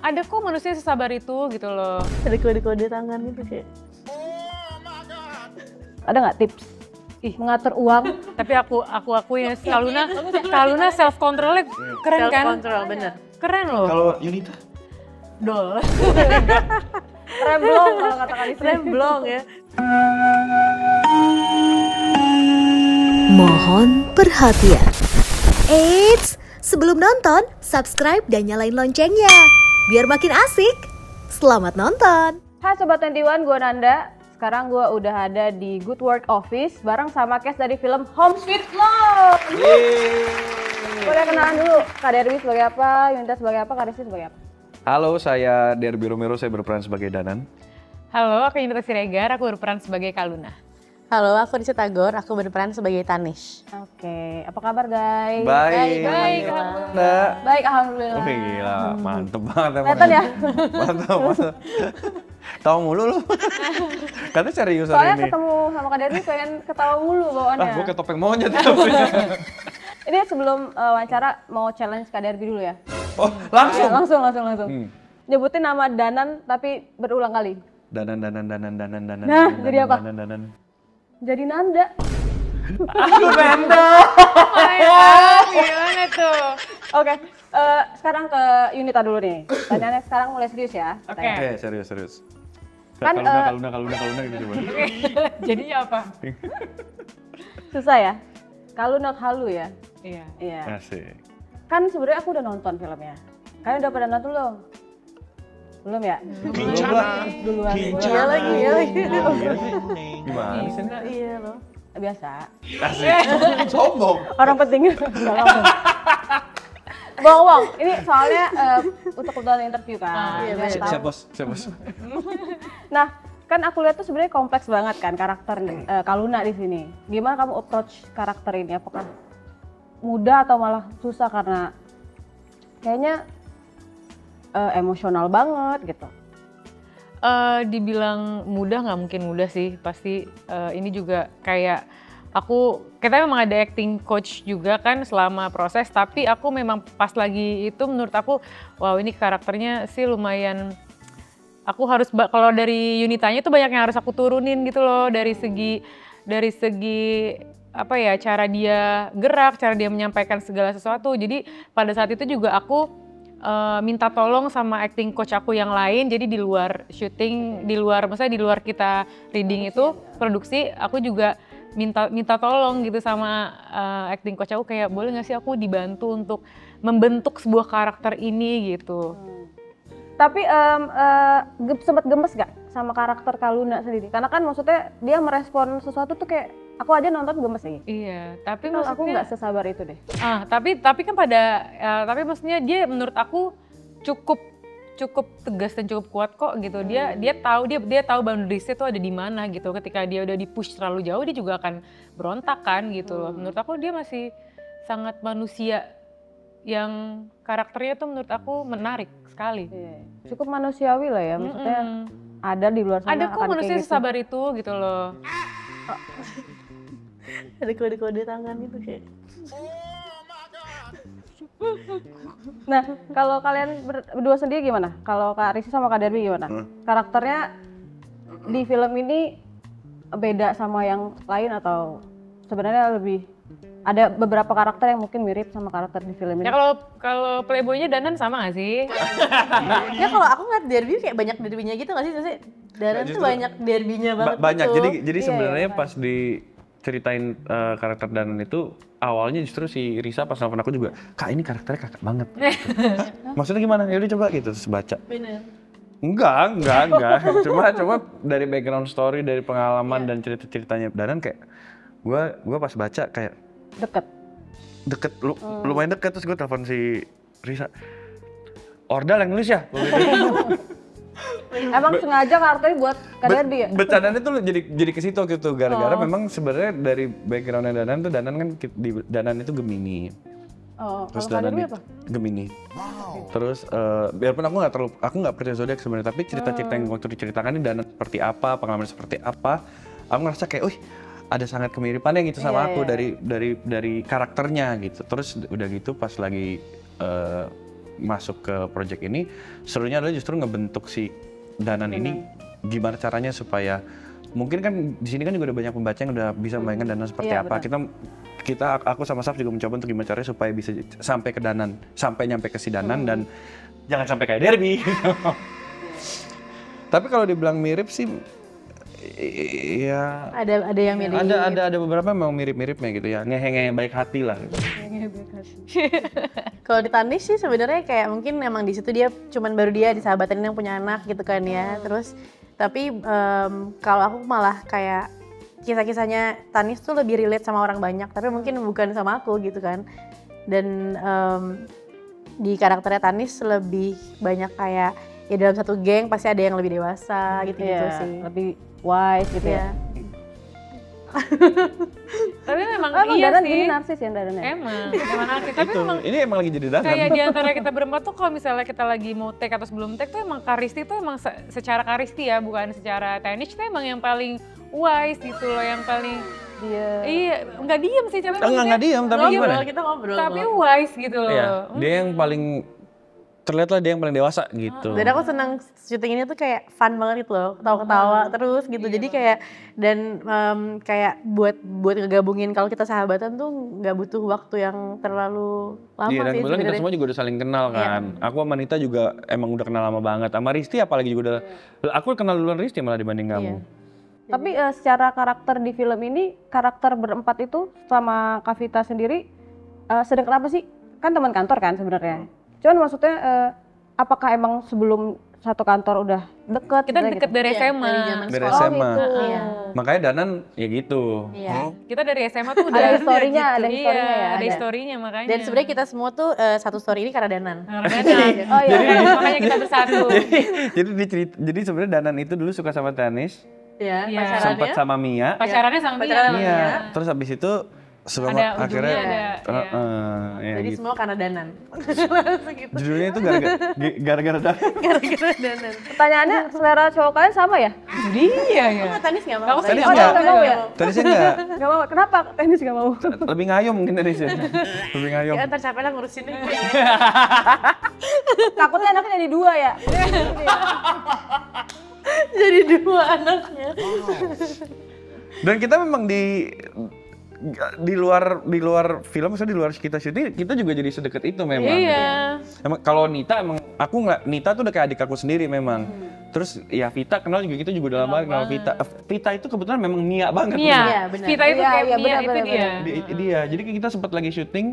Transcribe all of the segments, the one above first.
Ada kok manusia sesabar itu gitu loh. Ada kode-kode tangan gitu kayak. Ada nggak tips? Mengatur uang. Tapi aku akuin Kaluna self controlnya keren kan? Self control bener. Keren loh. Kalau Yunita? Dol. Remblong kalau katakan istri. Remblong ya. Mohon perhatian. Eits, sebelum nonton, subscribe dan nyalain loncengnya. Biar makin asik. Selamat nonton. Hai Sobat 21, gue Nanda. Sekarang gue udah ada di Good Work Office bareng sama cast dari film Home Sweet Love. Boleh kenalan dulu, Kak Derby sebagai apa, Yunita sebagai apa, Kak Rizky sebagai apa? Halo, saya Derby Romero, saya berperan sebagai Danan. Halo, aku Yunita Siregar, aku berperan sebagai Kaluna. Halo, aku Risa Tagor, aku berperan sebagai Tanish. Oke, apa kabar guys? Baik, Alhamdulillah. Baik, alhamdulillah. Oh gila, mantep banget emang. Kelihatan ya? Mantap. Tahu mulu lu. Katanya serius hari Soalnya ini. ketemu sama Kak Derby pengen ketawa mulu bawaannya. Gue kayak topeng monyet. Ini sebelum wawancara mau challenge Kak Derby dulu ya? Oh, langsung? Langsung. Nyebutin nama Danan tapi berulang kali. Danan. Nah, jadi apa? Danan. Jadi Nanda. Aku Nanda. Gimana tuh? Oke, sekarang ke Yunita dulu nih. Pertanyaannya sekarang mulai serius ya. Oke. Oke, serius. Kan, Kaluna gitu coba. Jadinya apa? Susah ya? Kaluna halu ya? Iya. Iya. Asik. Kan sebenarnya aku udah nonton filmnya. Kalian udah pada nonton belum? Belum ya? Duluan. Iya lagi. Gimana sih? Iya loh. Biasa. Asik. Sombong. Orang penting. Nggak langsung. Bohong. Ini soalnya untuk kebetulan interview kan. Iya, Biar bener. tahu. Siap bos. Nah, kan aku lihat tuh sebenarnya kompleks banget kan karakter Kaluna di sini. Gimana kamu approach karakter ini? Apakah mudah atau malah susah karena kayaknya emosional banget gitu? Dibilang mudah nggak mungkin mudah sih, pasti ini juga kayak kita memang ada acting coach juga kan selama proses, tapi aku memang pas lagi itu menurut aku, wow ini karakternya sih lumayan, aku harus, kalau dari Yunitanya tuh banyak yang harus aku turunin gitu loh, dari segi apa ya, cara dia gerak, cara dia menyampaikan segala sesuatu. Jadi pada saat itu juga aku minta tolong sama acting coach aku yang lain, jadi di luar syuting, maksudnya di luar kita reading itu, produksi, aku juga minta tolong gitu sama acting coach aku, kayak boleh nggak sih aku dibantu untuk membentuk sebuah karakter ini gitu. Tapi sempat gemes gak sama karakter Kaluna sendiri? Karena kan maksudnya dia merespon sesuatu tuh kayak, aku aja nonton gemes nih. Iya, tapi Kalau maksudnya aku nggak sesabar itu deh. Tapi kan tapi maksudnya dia menurut aku cukup tegas dan cukup kuat kok gitu. Dia tahu boundariesnya tuh ada di mana gitu. Ketika dia udah di-push terlalu jauh, dia juga akan berontak kan gitu loh. Menurut aku dia masih sangat manusia yang karakternya tuh menurut aku menarik sekali. Iya. Cukup manusiawi lah ya, maksudnya ada di luar sana. Ada kok akan manusia kayak gitu. sesabar itu gitu loh. Ada kode-kode tangan gitu kayak. Nah, kalau kalian berdua sendiri gimana? Kalau Kak Rizky sama Kak Derby gimana? Karakternya di film ini beda sama yang lain atau sebenarnya lebih ada beberapa karakter yang mungkin mirip sama karakter di film ini? Ya kalau playboynya Danan sama gak sih? Ya kalau aku ngeliat derby kayak banyak derbynya gitu nggak sih? Maksudnya Danan tuh banyak derbynya banget Banyak. gitu. Jadi Iya, sebenarnya iya, pas diceritain karakter Danan itu awalnya justru si Risa pas nelfon aku juga, Kak ini karakternya kakak banget. Gitu. Maksudnya gimana? Ya udah coba gitu terus baca. Bener. Enggak. Cuma dari background story, dari pengalaman dan cerita-ceritanya Danan kayak gue pas baca kayak deket lumayan deket, terus gue telepon si Risa. Ordal yang nulis ya? Emang sengaja karakternya buat Kak Derby ya? Bercandanya tuh jadi ke situ gitu, gara-gara memang sebenarnya dari backgroundnya Danan kan Danan itu Gemini. Terus kalau Kak Derby Danan apa? Gemini. Terus biarpun aku nggak percaya zodiak sebenarnya, tapi cerita-cerita yang waktu diceritakan ini Danan seperti apa, pengalaman seperti apa, aku ngerasa kayak, ada sangat kemiripannya gitu sama aku dari karakternya gitu. Terus udah gitu pas lagi masuk ke project ini, serunya adalah justru ngebentuk si Danan ini gimana caranya supaya mungkin kan di sini kan juga udah banyak pembaca yang udah bisa membayangkan Danan seperti apa. Aku sama Saf juga mencoba untuk gimana caranya supaya bisa sampai ke Danan, sampai nyampe ke si Danan dan jangan sampai kayak Derby. Tapi kalau dibilang mirip sih, ya Ada yang mirip. ada beberapa memang mirip-miripnya gitu ya, ngehe baik hati lah. Kalau di Tanis sih sebenarnya kayak mungkin emang di situ dia cuman baru dia disahabatan yang punya anak gitu kan ya. Terus tapi kalau aku malah kayak kisah-kisahnya Tanis tuh lebih relate sama orang banyak, tapi mungkin bukan sama aku gitu kan. Dan di karakternya Tanis lebih banyak kayak ya dalam satu geng pasti ada yang lebih dewasa gitu-gitu sih. Lebih wise gitu ya. Tapi memang Danan sih. ini narsis ya Danan ya? Emang narsis. Tapi memang Ini emang lagi jadi Danan. kayak di antara kita berempat tuh kalau misalnya kita lagi mau take atau sebelum take tuh emang Karisti tuh emang secara Karisti ya, bukan secara Tanish tuh emang yang paling wise gitu loh, yang paling iya, nggak diem sih, tapi Nggak diem, tapi gimana? Kita ngobrol. tapi wise gitu loh. Iya, dia yang paling terlihat lah dia yang paling dewasa gitu. Dan aku senang syuting ini tuh kayak fun banget gitu loh, ketawa-ketawa terus gitu. Jadi kayak dan kayak buat ngegabungin kalau kita sahabatan tuh nggak butuh waktu yang terlalu lama Iya, dan sih kebetulan kita sebenarnya. semua juga udah saling kenal kan. Aku sama Nita juga emang udah kenal lama banget. Sama Risti apalagi juga udah, aku kenal duluan Risti malah dibanding kamu. Tapi secara karakter di film ini, karakter berempat itu sama Kavita sendiri sedang kenapa sih? Kan teman kantor kan sebenarnya. Cuman maksudnya apakah emang sebelum satu kantor udah deket? Kita gitu? deket dari SMA. Dari zaman Dari sekolah. SMA. gitu. Iya. Makanya Danan ya gitu. Iya. Kita dari SMA tuh udah Ada historinya, ada Iya, historinya ya. ada ada. historinya makanya. Dan sebenarnya kita semua tuh satu story ini karena Danan. Karena Danan. Oh iya. Makanya kita bersatu. jadi sebenarnya Danan itu dulu suka sama Tanis, Iya, Iya. pacarannya. sempat sama Mia. Pacarannya sama Pacaran sama dia. Iya. Mia. Terus habis itu Ada ujungnya ada, ya Jadi gitu. semua karena Danan. Gitu. Judulnya itu gara-gara Danan. Gara-gara Danan. Pertanyaannya, selera cowok kalian sama ya? Iya ya. Oh, Tanis nggak mau. Kamu Tanis sih nggak? nggak mau ya? Tadi saya enggak. Gak mau. Kenapa tenis gak mau? Lebih ngayom mungkin dari saya. Lebih ngayom. Ya ntar capek lah ngurusinnya. Takutnya anaknya jadi dua ya? Jadi dua anaknya. Dan kita memang di luar film, misalnya di luar kita syuting, kita juga jadi sedekat itu memang. Iya. Emang kalau Nita emang Nita tuh udah kayak adik aku sendiri memang. Terus ya Vita kenal juga, kita juga udah lama kenal Vita. Vita itu kebetulan memang Mia banget. Mia. Iya, benar. Vita itu Iya, kayak iya, Mia benar, itu benar, dia. Dia. Jadi kita sempat lagi syuting.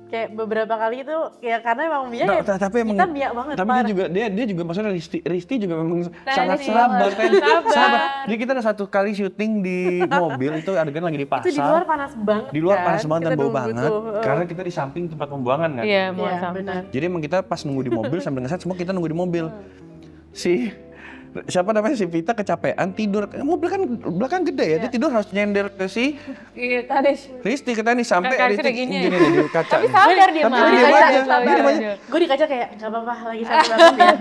Kayak beberapa kali itu ya karena emang Mia ya. Tapi emang kita Mia banget. Tapi parah. dia juga maksudnya Risti juga memang sangat Risti sabar. sabar. Jadi kita ada satu kali syuting di mobil, itu adegan lagi di pasar. Itu di luar panas banget. Di luar kan? panas banget dan Kita bau nunggu banget tuh. karena kita di samping tempat pembuangan kan. Iya, mau Iya, sampah. benar. Jadi emang kita pas nunggu di mobil sambil ngeset semua kita nunggu di mobil. Siapa namanya si Vita kecapean tidur. Mobil kan belakang gede ya, dia tidur harus nyender ke si Iya. Tanis. Risti kita nih sampai Kak Risti Risti udah gini. gini nih di kaca. Tapi sadar dia Tapi mah. dia Sadar, aja, sadar dia aja. aja. Gue di kaca kayak nggak apa-apa lagi sakit banget ya.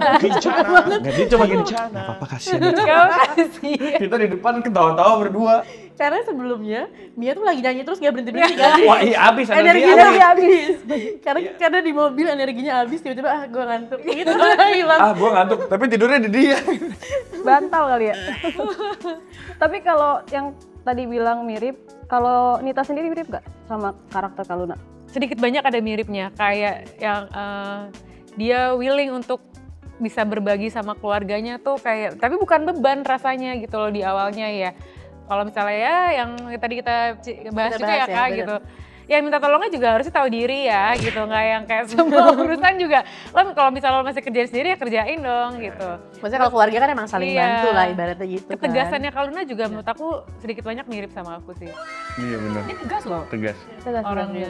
Nggak, dia cuma gini. Nggak apa-apa kasihan. Kau kasih. Kita di depan ketawa-tawa berdua. Karena sebelumnya Mia tuh lagi nyanyi terus nggak berhenti kan. Wah iya abis Energinya energinya abis. habis. Karena di mobil energinya habis tiba-tiba gue ngantuk gitu hilang. Gua ngantuk, tapi tidurnya di dia. Bantal kali ya. Tapi kalau yang tadi bilang mirip, kalau Nita sendiri mirip gak sama karakter Kaluna? Sedikit banyak ada miripnya, kayak yang dia willing untuk bisa berbagi sama keluarganya tuh kayak, tapi bukan beban rasanya gitu loh di awalnya ya. Kalau misalnya ya yang tadi kita bahas juga ya Kak bener. gitu. Ya minta tolongnya juga harusnya tahu diri ya gitu, nggak yang kayak semua urusan juga. Lo kalau misalnya lo masih kerjain sendiri ya kerjain dong gitu. Maksudnya kalau keluarga kan emang saling Iya. bantu lah ibaratnya gitu kan. Ketegasannya Kaluna juga menurut aku sedikit banyak mirip sama aku sih. Iya benar. Dia tegas loh. Tegas. Orangnya.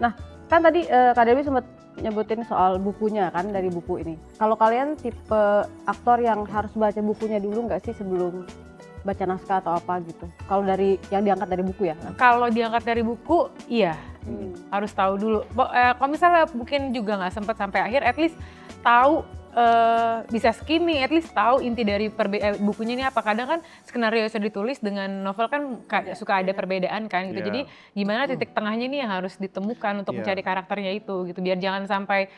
Nah, kan tadi Kak Dewi sempat nyebutin soal bukunya kan, dari buku ini. Kalau kalian tipe aktor yang harus baca bukunya dulu nggak sih sebelum baca naskah atau apa gitu? Kalau dari yang diangkat dari buku ya? Kalau diangkat dari buku, iya harus tahu dulu. Kalau misalnya mungkin juga nggak sempat sampai akhir, at least tahu bisa skimming, at least tahu inti dari bukunya ini apa. Kadang kan skenario sudah ditulis dengan novel kan suka ada perbedaan kan gitu. Iya. Jadi gimana titik tengahnya ini yang harus ditemukan untuk Iya. mencari karakternya itu gitu. Biar jangan sampai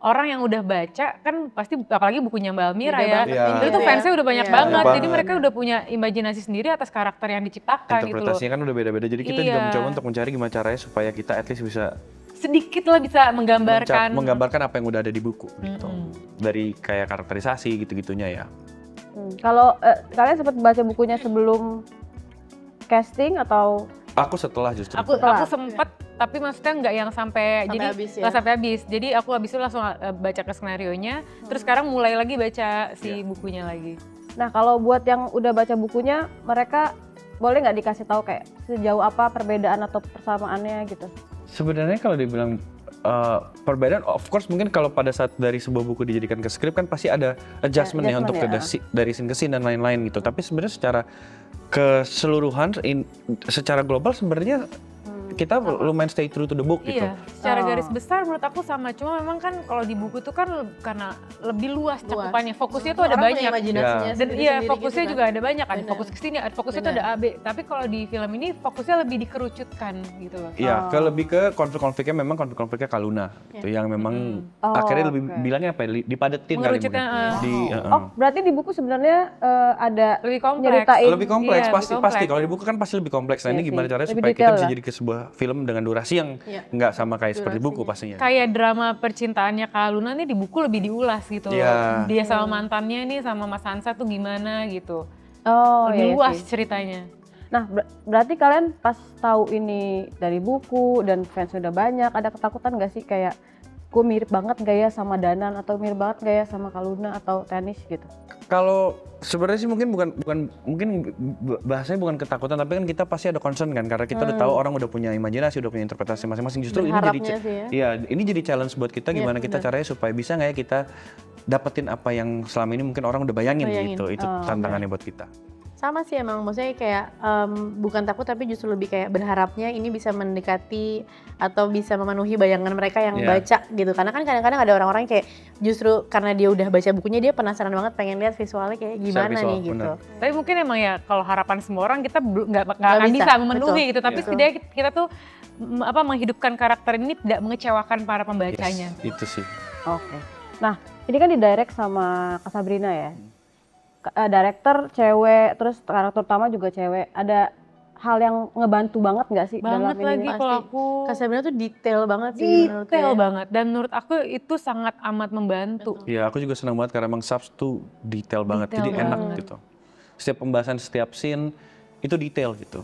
orang yang udah baca kan pasti apalagi bukunya Mbak Almira Beda ya. banget Iya. Itu tuh ya. fansnya udah banyak Iya. banget. Banyak Jadi banget. mereka udah punya imajinasi sendiri atas karakter yang diciptakan gitu loh. Interpretasinya kan udah beda-beda. Jadi kita juga Iya. mencoba untuk mencari gimana caranya supaya kita at least bisa Sedikit lah bisa menggambarkan. apa yang udah ada di buku gitu. Dari kayak karakterisasi gitu-gitunya ya. Kalau kalian sempat baca bukunya sebelum casting atau Aku setelah justru. Aku sempet, tapi maksudnya nggak yang sampai jadi habis ya? nggak sampai habis. Jadi aku habis itu langsung baca ke skenarionya, terus sekarang mulai lagi baca si bukunya lagi. nah kalau buat yang udah baca bukunya mereka boleh nggak dikasih tahu kayak sejauh apa perbedaan atau persamaannya gitu? Sebenarnya kalau dibilang perbedaan, of course mungkin kalau pada saat dari sebuah buku dijadikan ke skrip kan pasti ada adjustment ya untuk dari scene ke scene dan lain-lain gitu. Tapi sebenarnya secara keseluruhan, secara global sebenarnya kita lumayan stay true to the book gitu. Iya, secara garis besar menurut aku sama. Cuma memang kan kalau di buku tuh kan karena lebih luas cakupannya. Fokusnya tuh ada Orang punya banyak. imajinasinya Dan sendiri-sendiri iya, gitu fokusnya kan. juga ada banyak. Ada Benar. fokus ke sini, ada fokusnya tuh ada A, B. Tapi kalau di film ini fokusnya lebih dikerucutkan gitu loh. Iya, lebih ke konflik-konfliknya memang konflik-konfliknya Kaluna itu yang memang akhirnya lebih bilangnya apa ya, dipadetin kali mungkin. Mengerucutnya, Oh berarti di buku sebenarnya ada lebih kompleks. nyeritain Lebih kompleks, Iya, pasti lebih kompleks. kalau di buku kan pasti lebih kompleks. Nah Iya ini sih, gimana caranya lebih supaya kita detail bisa lah. jadi ke sebuah film dengan durasi yang nggak sama kayak seperti buku pastinya. Kayak drama percintaannya Kak Luna nih di buku lebih diulas gitu loh. Iya. Dia sama mantannya nih sama Mas Hansa tuh gimana gitu. oh Lebih iya luas sih. ceritanya. Nah berarti kalian pas tahu ini dari buku dan fans udah banyak ada ketakutan nggak sih kayak gue mirip banget gak ya sama Danan atau mirip banget gak ya sama Kaluna atau Tenis gitu? Kalau sebenarnya sih mungkin mungkin bahasanya bukan ketakutan, tapi kan kita pasti ada concern kan karena kita udah tahu orang udah punya imajinasi, udah punya interpretasi masing-masing. Justru ini jadi Berharapnya sih ya. iya, ini jadi challenge buat kita gimana kita caranya supaya bisa nggak ya kita dapetin apa yang selama ini mungkin orang udah bayangin. Gitu. Itu tantangannya buat kita. Sama sih emang, maksudnya kayak bukan takut tapi justru lebih kayak berharapnya ini bisa mendekati atau bisa memenuhi bayangan mereka yang baca gitu. Karena kan kadang-kadang ada orang-orang kayak justru karena dia udah baca bukunya dia penasaran banget pengen lihat visualnya kayak gimana visual, nih gitu. bener. Tapi mungkin emang ya kalau harapan semua orang kita nggak akan bisa memenuhi betul. gitu. Tapi setidaknya kita tuh menghidupkan karakter ini tidak mengecewakan para pembacanya. Yes, itu sih. Oke. Nah ini kan didirect sama Kak Sabrina ya. Director cewek, terus karakter utama juga cewek. Ada hal yang ngebantu banget nggak sih Banget dalam lagi ini? kalau aku Kak Sabrina tuh detail banget sih menurutku detail ya. banget. Dan menurut aku itu sangat amat membantu. Iya, aku juga senang banget karena emang subs tuh detail banget, jadi enak gitu. Setiap pembahasan, setiap scene itu detail gitu.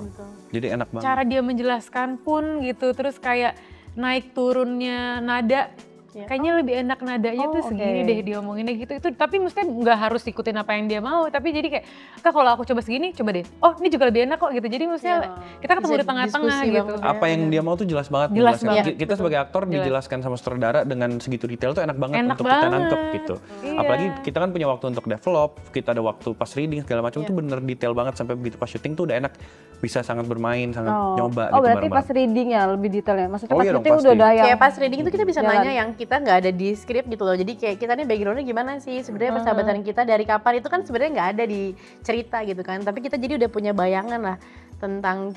Jadi enak banget. Cara dia menjelaskan pun gitu, terus kayak naik turunnya nada. Kayaknya lebih enak nadanya tuh segini deh diomonginnya gitu. Itu tapi maksudnya nggak harus ikutin apa yang dia mau, tapi jadi kayak Kak kalau aku coba segini coba deh. Oh, ini juga lebih enak kok gitu. Jadi maksudnya kita ketemu Bisa di tengah-tengah diskusi gitu. banget. Apa yang dia mau tuh jelas banget. Jelas menjelaskan. banget. Kita sebagai aktor dijelaskan sama sutradara dengan segitu detail tuh enak banget Enak untuk kita banget. nangkep gitu. Iya. Apalagi kita kan punya waktu untuk develop, kita ada waktu pas reading segala macam tuh bener detail banget sampai begitu pas syuting tuh udah enak, bisa sangat bermain, sangat nyoba Oh gitu berarti pas bareng-bareng. reading ya lebih detailnya. Maksudnya Oh pas iya dong, syuting udah pasti. ada yang Kayak pas reading itu kita bisa jalan. nanya yang kita nggak ada di skrip gitu loh. Jadi kayak kita nih backgroundnya gimana sih sebenarnya persahabatan kita dari kapan itu kan sebenarnya nggak ada di cerita gitu kan. Tapi kita jadi udah punya bayangan lah tentang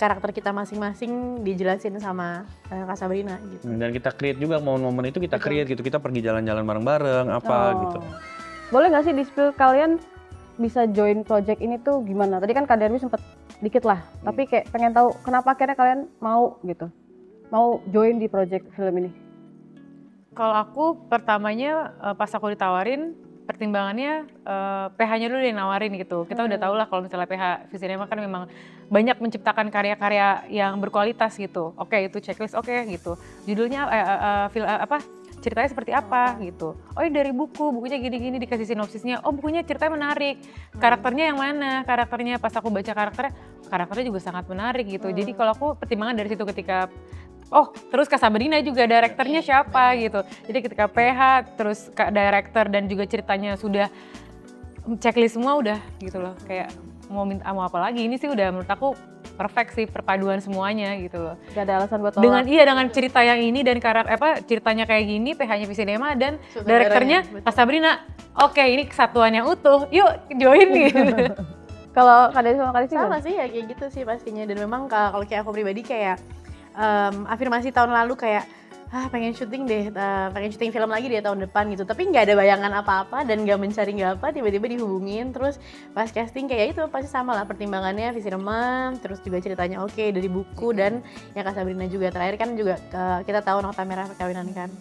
karakter kita masing-masing dijelasin sama Kak Sabrina gitu. Dan kita create juga momen-momen itu kita create gitu. Kita pergi jalan-jalan bareng-bareng apa gitu. Boleh nggak sih di spill kalian bisa join project ini tuh gimana? Tadi kan Kak Derby sempet dikit lah, tapi kayak pengen tahu kenapa akhirnya kalian mau gitu, mau join di project film ini? Kalau aku pertamanya pas aku ditawarin pertimbangannya PH-nya dulu yang nawarin gitu. Kita udah tau lah kalau misalnya PH Visinema kan memang banyak menciptakan karya-karya yang berkualitas gitu. Oke, itu checklist oke gitu. Judulnya ceritanya seperti apa gitu. Oh ini dari bukunya gini-gini dikasih sinopsisnya. Oh bukunya ceritanya menarik. Karakternya yang mana? Karakternya pas aku baca karakternya juga sangat menarik gitu. Jadi kalau aku pertimbangan dari situ ketika terus Kak Sabrina juga direkturnya siapa gitu. Jadi ketika PH terus Kak director dan juga ceritanya sudah checklist semua udah gitu loh. Kayak mau apa lagi. Ini sih udah menurut aku perfect sih perpaduan semuanya gitu loh. Gak ada alasan buat tolak. Dengan cerita yang ini dan ceritanya kayak gini, PH-nya Visinema dan direkturnya Kak Sabrina. Oke, ini kesatuan yang utuh. Yuk join gitu. Kalau Kak Derby sama Kak Rizky Sama sih ya kayak gitu sih pastinya. Dan memang kalau kayak aku pribadi kayak afirmasi tahun lalu kayak pengen syuting deh, pengen syuting film lagi deh tahun depan gitu. Tapi nggak ada bayangan apa-apa dan nggak mencari nggak apa, tiba-tiba dihubungin. Terus pas casting kayak itu pasti sama lah pertimbangannya, visi remam, terus juga ceritanya oke dari buku dan yang Kak Sabrina juga terakhir kan juga kita tahu Nota Merah Perkawinan kan.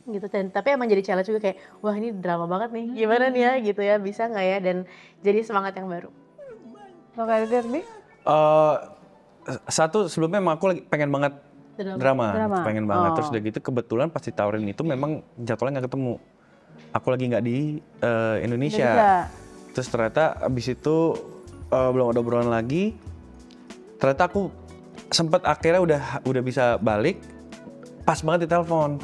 Gitu dan tapi emang jadi challenge juga kayak wah ini drama banget nih gimana nih ya gitu ya bisa nggak ya dan jadi semangat yang baru. Oke, Derby? Satu sebelumnya emang aku lagi pengen banget drama. Pengen banget. Terus udah gitu kebetulan pas ditawarin itu memang jadwalnya nggak ketemu. Aku lagi nggak di Indonesia. Terus ternyata abis itu belum ada obrolan lagi. Ternyata aku sempet akhirnya udah bisa balik. Pas banget ditelepon.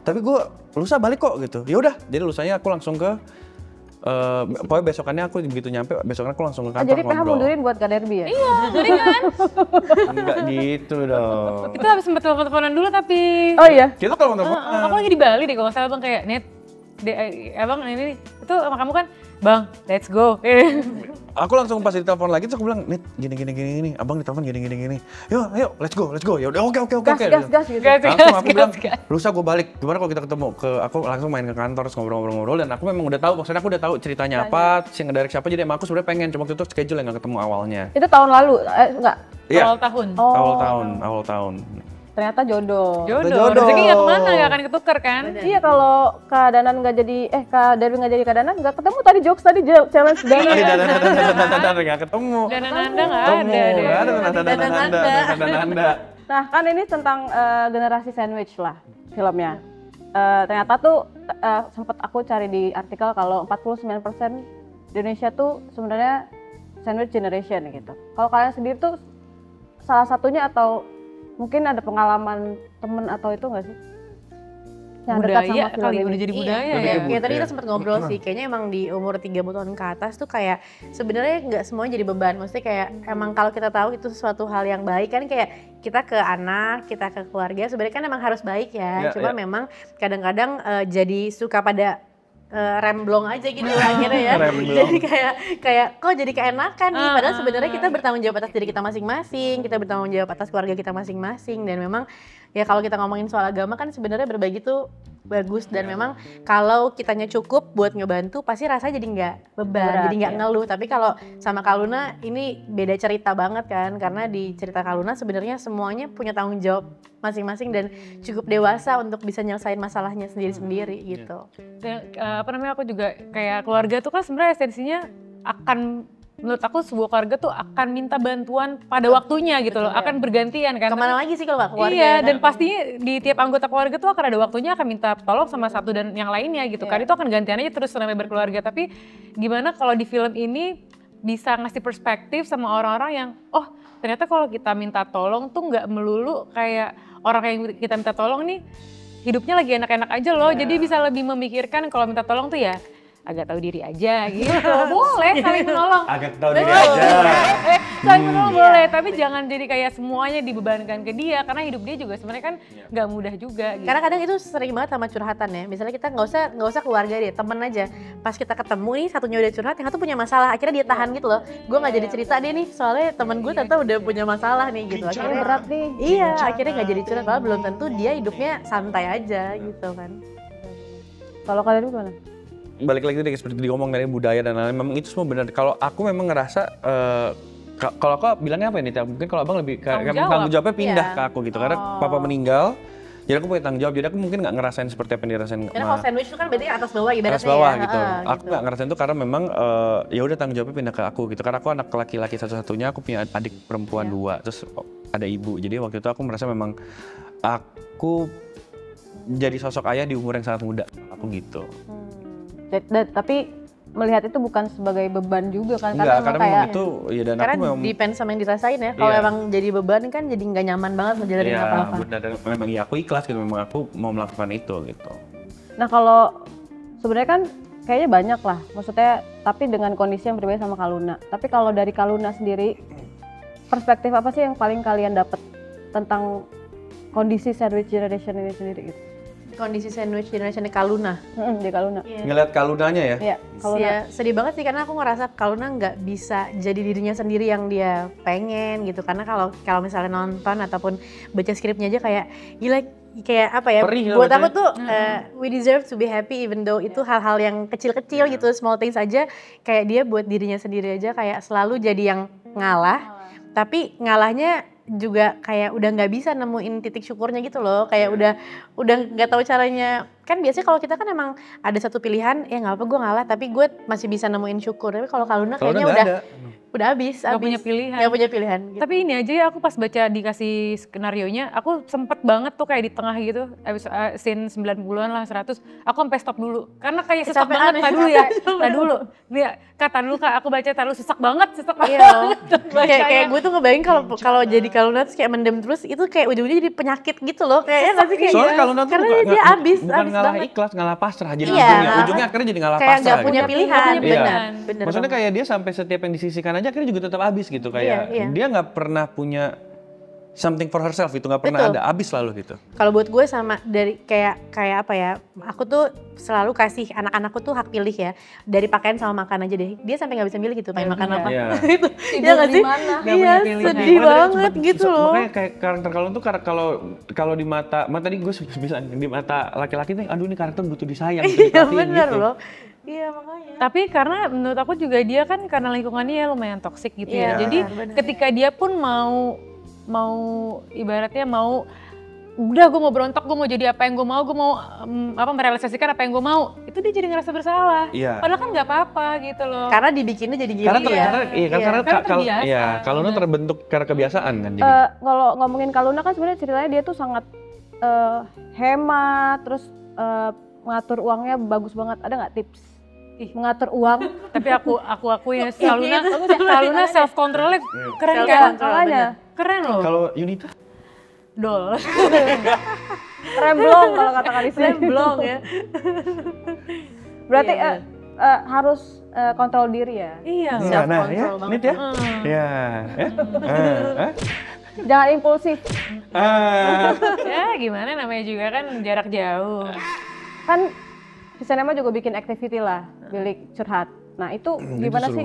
Tapi gue lusa balik kok gitu. Ya udah. Jadi lusanya aku langsung ke pokoknya besokannya aku begitu nyampe, besokannya aku langsung ke kantor jadi PH mundurin buat Kak Derby ya? Iya, jadi kan. Enggak gitu dong. Kita habis sempet telepon-teleponan dulu tapi. Oh iya? Kita telepon-teleponan. Aku lagi di Bali deh kalau nggak salah bang kayak Net. Abang ini itu sama kamu kan, bang, let's go. Aku langsung pas ditelepon lagi terus aku bilang, Net, gini, abang ditelepon gini. Yuk, let's go. Ya udah, oke. Gas gitu. Langsung aku bilang, lusa gue balik. Gimana kalau kita ketemu? Aku langsung main ke kantor, terus ngobrol dan aku memang udah tahu, maksudnya aku udah tahu ceritanya apa, si ngedirect siapa. Jadi emang aku sebenarnya pengen, cuma waktu itu schedule yang nggak ketemu awalnya. Itu tahun lalu, enggak? Iya. Awal tahun. Ternyata jodoh. Rezeki nggak kemana, nggak akan ketukar kan? Iya, kalau Kak Danan nggak jadi, Kak Derby nggak jadi Kak Danan, nggak ketemu tadi jokes tadi challenge Danan. Nggak ketemu. Danan Anda nggak ada deh. Danan Anda. Nah, kan ini tentang generasi sandwich lah filmnya. Ternyata tuh sempat aku cari di artikel kalau 49% di Indonesia tuh sebenarnya sandwich generation gitu. Kalau kalian sendiri tuh salah satunya atau mungkin ada pengalaman temen atau itu nggak sih? Yang dekat sama film kali ini. udah jadi budaya Iya, ya. kayak tadi kita sempat ngobrol sih, kayaknya emang di umur 30 tahun ke atas tuh kayak sebenarnya nggak semuanya jadi beban. Maksudnya kayak emang kalau kita tahu itu sesuatu hal yang baik kan kayak kita ke anak, kita ke keluarga sebenarnya kan emang harus baik ya. Cuma memang kadang-kadang jadi suka pada remblong aja gitu akhirnya ya. Jadi kayak kok jadi keenakan nih padahal sebenarnya kita bertanggung jawab atas diri kita masing-masing, kita bertanggung jawab atas keluarga kita masing-masing dan memang ya kalau kita ngomongin soal agama kan sebenarnya berbagi tuh bagus dan memang kalau kitanya cukup buat ngebantu pasti rasanya jadi nggak beban, jadi nggak ngeluh. Tapi kalau sama Kak Luna ini beda cerita banget kan karena di cerita Kak Luna sebenarnya semuanya punya tanggung jawab masing-masing dan cukup dewasa untuk bisa nyelesain masalahnya sendiri-sendiri gitu. Dan, aku juga kayak keluarga tuh kan sebenarnya esensinya akan menurut aku sebuah keluarga tuh akan minta bantuan pada waktunya gitu loh, akan bergantian kan. Kemana lagi sih kalau nggak keluarga? Iya, dan pastinya di tiap anggota keluarga tuh akan ada waktunya akan minta tolong sama satu dan yang lainnya gitu kan. Itu akan gantian aja terus sampai berkeluarga. Tapi gimana kalau di film ini bisa ngasih perspektif sama orang-orang yang oh ternyata kalau kita minta tolong tuh nggak melulu kayak orang yang kita minta tolong nih hidupnya lagi enak-enak aja loh. Jadi bisa lebih memikirkan kalau minta tolong tuh ya agak tahu diri aja gitu. Boleh saling menolong. Agak tahu diri aja. Saling menolong boleh, tapi jangan jadi kayak semuanya dibebankan ke dia karena hidup dia juga sebenarnya kan nggak mudah juga gitu. Karena kadang itu sering banget sama curhatan ya. Misalnya kita nggak usah keluarga deh, temen aja. Pas kita ketemu nih satunya udah curhat, yang satu punya masalah, akhirnya dia tahan gitu loh. Gue nggak jadi cerita deh nih, soalnya temen gue ternyata udah punya masalah nih gitu. Akhirnya berat nih. Iya, akhirnya nggak jadi curhat, padahal belum tentu dia hidupnya santai aja gitu kan. Kalau kalian gimana? Balik lagi tadi seperti ngomong dari budaya dan lain-lain, memang itu semua benar. Kalau aku memang ngerasa kalau aku bilangnya apa ini? Mungkin kalau abang lebih tanggung jawabnya pindah ke aku gitu karena papa meninggal. Jadi aku punya tanggung jawab, jadi aku mungkin nggak ngerasain seperti apa yang dirasain. Karena kalau sandwich itu kan berarti atas bawah ibaratnya atas bawah ya. gitu. Aku nggak ngerasain itu karena memang ya udah tanggung jawabnya pindah ke aku gitu. Karena aku anak laki-laki satu-satunya, aku punya adik perempuan 2, terus ada ibu. Jadi waktu itu aku merasa memang aku jadi sosok ayah di umur yang sangat muda. Aku gitu. Tapi melihat itu bukan sebagai beban juga kan? Enggak, karena memang itu ya dan karena aku memang depends sama yang dirasain ya. Kalau emang jadi beban kan jadi nggak nyaman banget ngejalanin apa-apa. Benar, dan memang ya aku ikhlas gitu, memang aku mau melakukan itu gitu. Nah kalau sebenarnya kan kayaknya banyak lah, maksudnya tapi dengan kondisi yang berbeda sama Kak Luna. Tapi kalau dari Kak Luna sendiri, perspektif apa sih yang paling kalian dapat tentang kondisi sandwich generation ini sendiri gitu? Kondisi sandwich generation Kak Luna. Di Kak Luna. Ngeliat Kak Lunanya ya? Iya, Kak Luna. Ya, sedih banget sih karena aku ngerasa Kak Luna nggak bisa jadi dirinya sendiri yang dia pengen gitu. Karena kalau misalnya nonton ataupun baca skripnya aja kayak gila kayak apa ya? Perih lah Buat aku bacanya. tuh we deserve to be happy even though itu hal-hal yang kecil-kecil gitu, small things aja. Kayak dia buat dirinya sendiri aja kayak selalu jadi yang ngalah. Tapi ngalahnya juga kayak udah nggak bisa nemuin titik syukurnya gitu loh. Kayak udah nggak tahu caranya. Kan biasanya kalau kita kan emang ada satu pilihan, ya nggak apa gue ngalah, tapi gue masih bisa nemuin syukur. Tapi kalau Kak Luna kayaknya udah habis. Gak punya pilihan. Gak punya pilihan. Gitu. Tapi ini aja ya, aku pas baca dikasih skenarionya, aku sempet banget tuh kayak di tengah gitu, scene 90-an lah, 100, aku sampai stop dulu. Karena kayak sesak Kecapean banget, ya. tak dulu ya, tak dulu. Nih, kata dulu Kak, aku baca tak dulu, sesak banget. Iya loh. kayak gue tuh ngebayang kalau jadi Kak Luna terus kayak mendem terus, itu kayak ujung-ujungnya jadi penyakit gitu loh. Kayaknya nggak sih kayak Soalnya kalau nanti karena dia habis ngalah banget. ikhlas, ngalah pasrah jadi Iya. ujungnya akhirnya jadi ngalah Kayak pasrah. nggak punya gitu. pilihan, Iya. benar. Maksudnya kayak dia sampai setiap yang disisihkan aja akhirnya juga tetap habis gitu, kayak Iya. dia nggak pernah punya something for herself, itu nggak pernah Betul. ada, habis selalu gitu. Kalau buat gue sama dari kayak apa ya, aku tuh selalu kasih anak-anakku tuh hak pilih ya, dari pakaian sama makan aja deh. Dia sampai nggak bisa milih gitu pengen makan apa. Iya. Itu Tidur ya nggak di sih? mana? Nggak Iya, punya pilihan. sedih Makanya banget dia gitu loh. Makanya kayak karakter kalau tuh kalau di mata tadi gue bilang di mata laki-laki nih, aduh ini karakter butuh disayang, butuh Iya diperhatiin bener gitu. loh. Iya makanya. Tapi karena menurut aku juga dia kan karena lingkungannya ya lumayan toksik gitu ya. Iya, Jadi benar. ketika dia pun mau ibaratnya mau udah gue mau berontak, gue mau jadi apa yang gue mau merealisasikan apa yang gue mau, itu dia jadi ngerasa bersalah. Iya. Padahal kan nggak apa-apa gitu loh. Karena dibikinnya jadi gini Karena ya. karena Kan terbiasa. kalau lu terbentuk karena kebiasaan kan jadi. Kalau ngomongin Kak Luna kan sebenarnya ceritanya dia tuh sangat hemat, terus mengatur uangnya bagus banget. Ada nggak tips? Mengatur uang. Tapi aku akuin Kaluna self controlnya keren kan? Self-control, Makanya Keren loh. Kalau Yunita? Dol. remblong kalau kata Kalisi. Blong ya. Berarti Iya, harus kontrol diri ya. Iya. Nah, ya, Self-control banget. Nit ya? Ya, Jangan impulsif. Ya gimana namanya juga kan jarak jauh. Kan Visinema juga bikin activity lah, bilik curhat. Nah itu gimana sih?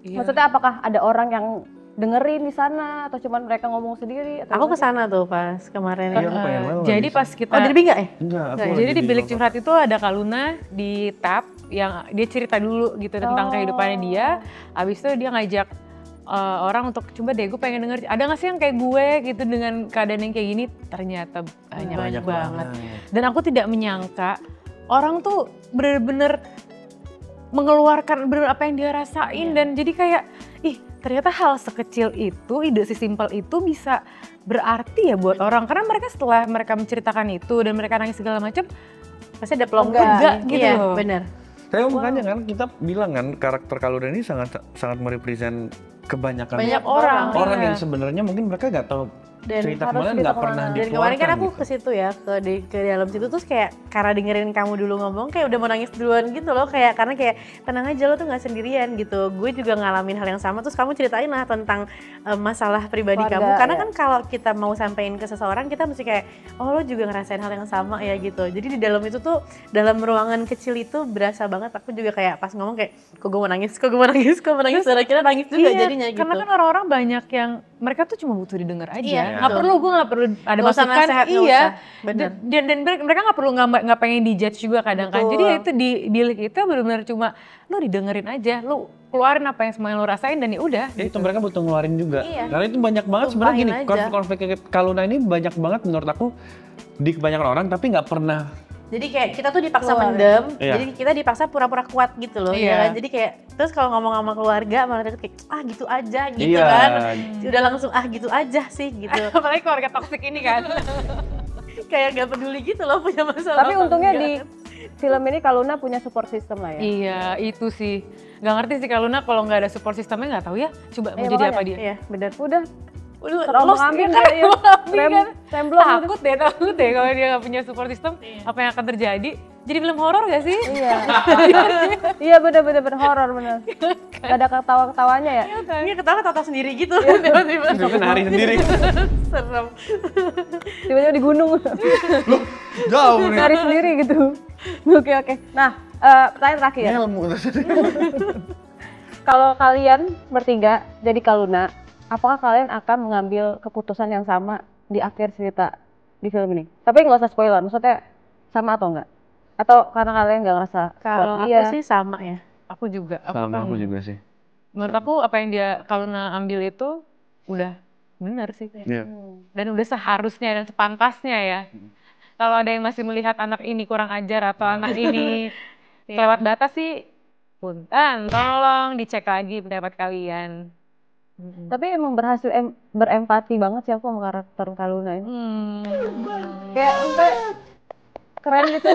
Iya. Maksudnya apakah ada orang yang dengerin di sana atau cuman mereka ngomong sendiri? Atau Aku gimana? kesana tuh pas kemarin. Iya, aku pengen banget Jadi bisa. pas kita Oh, Derby nggak ya? Enggak, aku jadi lagi di bilik Bangkok. curhat itu ada Kaluna di tab yang dia cerita dulu gitu tentang kehidupannya dia. Abis itu dia ngajak orang untuk coba deh gue pengen denger, ada gak sih yang kayak gue gitu dengan keadaan yang kayak gini. Ternyata banyak banget. Dan aku tidak menyangka orang tuh bener-bener mengeluarkan bener apa yang dia rasain. Dan jadi kayak ternyata hal sekecil itu, ide sesimpel itu bisa berarti ya buat orang. Karena mereka setelah mereka menceritakan itu dan mereka nangis segala macam, Pasti ada pelonggaran Enggak, gitu iya, loh. bener. Tapi makanya kan kita bilang kan karakter Kaluna ini sangat merepresent kebanyakan Banyak orang. orang Iya. yang sebenarnya mungkin mereka nggak tahu Dan cerita harus kemarin cerita nggak pernah kemana. Dan dikeluarkan. kemarin kan aku gitu. ke situ ya, ke dalam situ terus kayak karena dengerin kamu dulu ngomong kayak udah mau nangis duluan gitu loh, kayak karena kayak tenang aja lo tuh nggak sendirian gitu. Gue juga ngalamin hal yang sama, terus kamu ceritain lah tentang masalah pribadi Keluarga, kamu. Karena ya. kan kalau kita mau sampein ke seseorang kita mesti kayak oh lo juga ngerasain hal yang sama ya gitu. Jadi di dalam itu tuh dalam ruangan kecil itu berasa banget. Aku juga kayak pas ngomong kayak kok gue mau nangis, dan akhirnya nangis juga jadinya gitu. Karena kan orang-orang banyak yang mereka tuh cuma butuh didengar aja. Iya, Nggak betul. perlu, gue nggak perlu ada Nggak usah masukan. nasehat, nggak Iya. usah. Bener. Dan mereka nggak perlu nggak pengen dijudge juga kadang kan. Betul. Jadi ya itu di bilik itu benar-benar cuma lo didengerin aja, lo keluarin apa yang semua yang lo rasain dan ya udah. Ya, itu mereka butuh ngeluarin juga. Iya. Karena itu banyak banget sebenarnya gini, Tumpahin aja. konflik-konflik Kaluna ini banyak banget menurut aku di kebanyakan orang tapi nggak pernah. Jadi kayak kita tuh dipaksa Keluar. mendem, Iya. jadi kita dipaksa pura-pura kuat gitu loh, Iya. ya kan? Jadi kayak terus kalau ngomong sama keluarga malah deket kayak gitu aja gitu Iya. kan, udah langsung gitu aja sih gitu, Apalagi keluarga toksik ini kan. kayak gak peduli gitu loh punya masalah. Tapi untungnya apa di film ini Kaluna punya support system lah ya. Iya, itu sih. Gak ngerti sih Kaluna kalau nggak ada support sistemnya nggak tahu ya. Coba mau Iya, jadi makanya. apa dia? Iya, benar. Udah Lost terombang-ambing kan, ya, terombang-ambing kan. remblong. Takut deh kalau dia nggak punya support system, apa yang akan terjadi? Jadi film horor gak sih? Iya. Iya bener horor bener. Gak ada ketawa-ketawanya ya. Dia ketawa sendiri gitu, tiba-tiba. Itu kan hari sendiri. Serem. Tiba-tiba di gunung. Jauh nih. Cari sendiri gitu. Oke. Nah, pertanyaan terakhir. Ilmu. Kalau kalian bertiga jadi Kaluna, apakah kalian akan mengambil keputusan yang sama di akhir cerita di film ini? Tapi nggak usah spoiler, maksudnya sama atau enggak? Atau karena kalian nggak ngerasa Kalau kuat? aku sih sama ya. Aku juga. Sama aku juga sih. Menurut aku apa yang dia Kaluna ambil itu udah benar sih. Iya. Dan udah seharusnya dan sepantasnya ya. Kalau ada yang masih melihat anak ini kurang ajar atau anak ini lewat data sih, punten, tolong dicek lagi pendapat kalian. Tapi emang berhasil berempati banget sih aku sama karakter Kaluna ini. Kayak sampai keren gitu.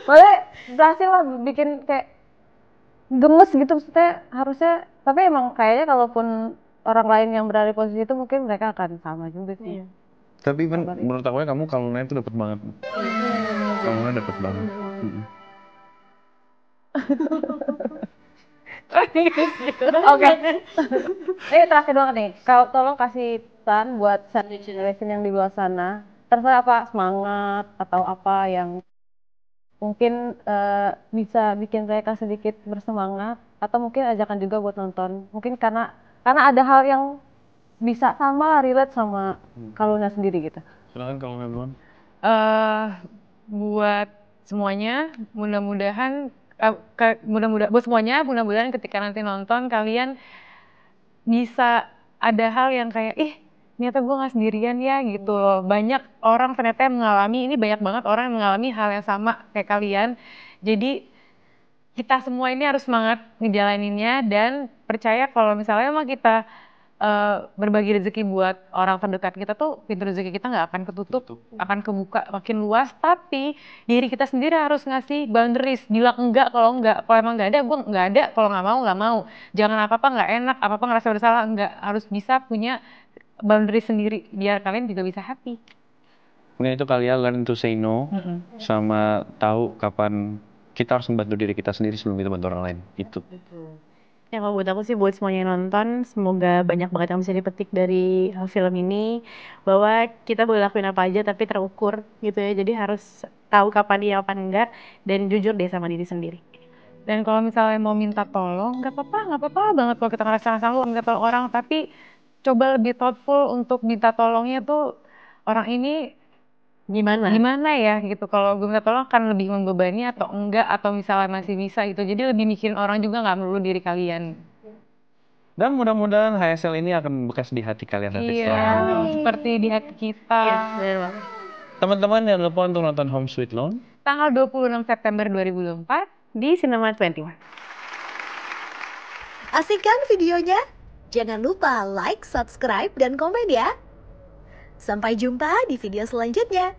Malah berhasil lah bikin kayak gemes gitu maksudnya harusnya. Tapi emang kayaknya kalaupun orang lain yang berada di posisi itu mungkin mereka akan sama juga sih. Tapi menurut aku ya kamu Kaluna itu dapet banget. Kaluna dapet banget. Oke. Ini terakhir doang nih. Kalau tolong kasih pesan buat sandwich generation yang di luar sana. Terserah apa, semangat atau apa yang mungkin bisa bikin mereka sedikit bersemangat atau mungkin ajakan juga buat nonton. Mungkin karena ada hal yang bisa sama relate sama Kaluna sendiri gitu. Silakan Kaluna duluan. Buat semuanya, mudah-mudahan buat semuanya, mudah-mudahan ketika nanti nonton kalian bisa ada hal yang kayak ternyata gue nggak sendirian ya gitu loh. Banyak orang ternyata yang mengalami ini, banyak banget orang yang mengalami hal yang sama kayak kalian. Jadi kita semua ini harus semangat ngejalaninnya dan percaya kalau misalnya emang kita berbagi rezeki buat orang terdekat kita tuh, pintu rezeki kita nggak akan ketutup, akan kebuka makin luas. Tapi diri kita sendiri harus ngasih boundaries, bilang enggak kalau enggak, kalau emang nggak ada, gue nggak ada, kalau nggak mau. Jangan apa-apa nggak enak, apa-apa ngerasa bersalah, enggak, harus bisa punya boundaries sendiri biar kalian juga bisa happy. Mungkin itu kalian learn to say no, sama tahu kapan kita harus membantu diri kita sendiri sebelum kita bantu orang lain. Itu. Ya kalau buat aku sih, buat semuanya yang nonton, semoga banyak banget yang bisa dipetik dari film ini, bahwa kita boleh lakuin apa aja tapi terukur gitu ya. Jadi harus tahu kapan iya kapan enggak, dan jujur deh sama diri sendiri. Dan kalau misalnya mau minta tolong, nggak apa-apa banget kalau kita ngerasa sanggup minta tolong orang, tapi coba lebih thoughtful untuk minta tolongnya tuh orang ini gimana ya gitu. Kalau gue minta tolong kan lebih membebani atau enggak, atau misalnya masih bisa gitu. Jadi lebih mikirin orang juga, nggak melulu diri kalian. Dan mudah-mudahan HSL ini akan bekas di hati kalian nanti. Iya, seperti di hati kita. Teman-teman jangan lupa untuk nonton Home Sweet Loan Tanggal 26 September 2024 di Cinema 21. Asik kan videonya? Jangan lupa like, subscribe, dan komen ya. Sampai jumpa di video selanjutnya.